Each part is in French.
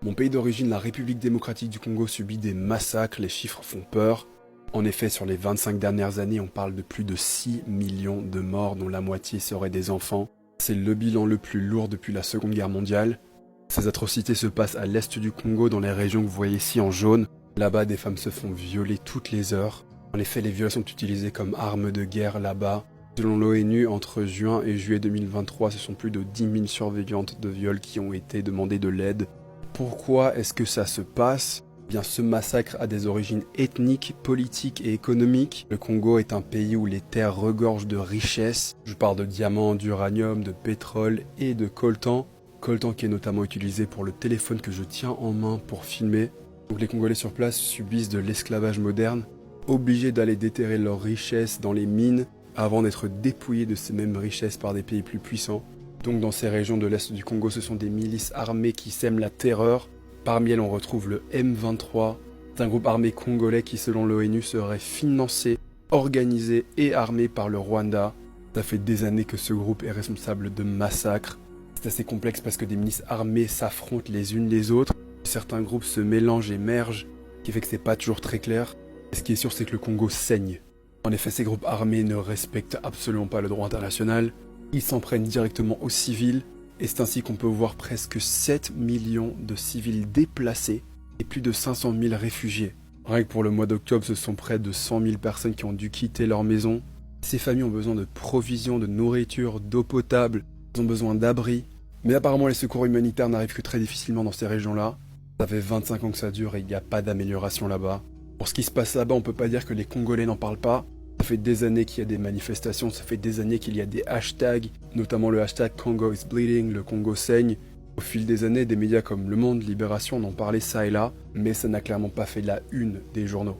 Mon pays d'origine, la République démocratique du Congo, subit des massacres, les chiffres font peur. En effet, sur les 25 dernières années, on parle de plus de 6 millions de morts, dont la moitié seraient des enfants. C'est le bilan le plus lourd depuis la Seconde Guerre mondiale. Ces atrocités se passent à l'est du Congo, dans les régions que vous voyez ici en jaune. Là-bas, des femmes se font violer toutes les heures. En effet, les viols sont utilisés comme armes de guerre là-bas. Selon l'ONU, entre juin et juillet 2023, ce sont plus de 10 000 survivantes de viols qui ont été demandées de l'aide. Pourquoi est-ce que ça se passe ? Eh bien, ce massacre a des origines ethniques, politiques et économiques. Le Congo est un pays où les terres regorgent de richesses. Je parle de diamants, d'uranium, de pétrole et de coltan. Coltan qui est notamment utilisé pour le téléphone que je tiens en main pour filmer. Donc les Congolais sur place subissent de l'esclavage moderne, obligés d'aller déterrer leurs richesses dans les mines avant d'être dépouillés de ces mêmes richesses par des pays plus puissants. Donc dans ces régions de l'Est du Congo, ce sont des milices armées qui sèment la terreur. Parmi elles, on retrouve le M23. C'est un groupe armé congolais qui, selon l'ONU, serait financé, organisé et armé par le Rwanda. Ça fait des années que ce groupe est responsable de massacres. C'est assez complexe parce que des milices armées s'affrontent les unes les autres. Certains groupes se mélangent et mergent, ce qui fait que c'est pas toujours très clair. Et ce qui est sûr, c'est que le Congo saigne. En effet, ces groupes armés ne respectent absolument pas le droit international. Ils s'en prennent directement aux civils, et c'est ainsi qu'on peut voir presque 7 millions de civils déplacés et plus de 500 000 réfugiés. Rien que pour le mois d'octobre, ce sont près de 100 000 personnes qui ont dû quitter leur maison. Ces familles ont besoin de provisions, de nourriture, d'eau potable, elles ont besoin d'abris. Mais apparemment, les secours humanitaires n'arrivent que très difficilement dans ces régions-là. Ça fait 25 ans que ça dure et il n'y a pas d'amélioration là-bas. Pour ce qui se passe là-bas, on peut pas dire que les Congolais n'en parlent pas. Ça fait des années qu'il y a des manifestations, ça fait des années qu'il y a des hashtags, notamment le hashtag Congo is bleeding, le Congo saigne. Au fil des années, des médias comme Le Monde, Libération en ont parlé ça et là, mais ça n'a clairement pas fait la une des journaux.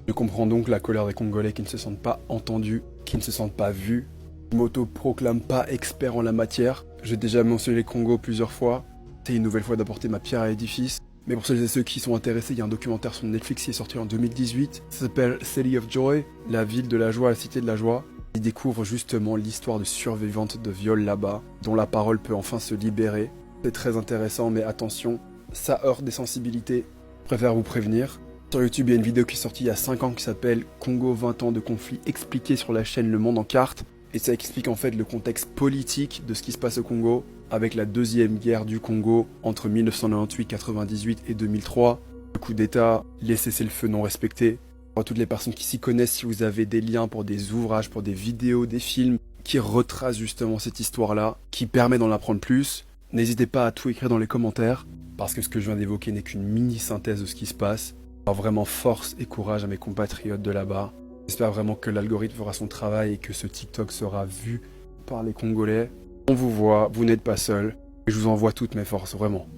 Je comprends donc la colère des Congolais qui ne se sentent pas entendus, qui ne se sentent pas vus. Je m'auto-proclame pas expert en la matière. J'ai déjà mentionné le Congo plusieurs fois. C'est une nouvelle fois d'apporter ma pierre à l'édifice. Mais pour celles et ceux qui sont intéressés, il y a un documentaire sur Netflix qui est sorti en 2018. Ça s'appelle City of Joy, la ville de la joie, la cité de la joie. Ils découvrent justement l'histoire de survivantes de viols là-bas, dont la parole peut enfin se libérer. C'est très intéressant, mais attention, ça heurte des sensibilités. Je préfère vous prévenir. Sur YouTube, il y a une vidéo qui est sortie il y a 5 ans qui s'appelle Congo 20 ans de conflit expliqué sur la chaîne Le Monde en carte. Et ça explique en fait le contexte politique de ce qui se passe au Congo, avec la deuxième guerre du Congo entre 1998, 98 et 2003, le coup d'état, les cessez-le-feu non respectés. Pour toutes les personnes qui s'y connaissent, si vous avez des liens pour des ouvrages, pour des vidéos, des films qui retracent justement cette histoire-là, qui permet d'en apprendre plus, n'hésitez pas à tout écrire dans les commentaires, parce que ce que je viens d'évoquer n'est qu'une mini-synthèse de ce qui se passe. Alors vraiment force et courage à mes compatriotes de là-bas. J'espère vraiment que l'algorithme fera son travail et que ce TikTok sera vu par les Congolais. On vous voit, vous n'êtes pas seul, et je vous envoie toutes mes forces, vraiment.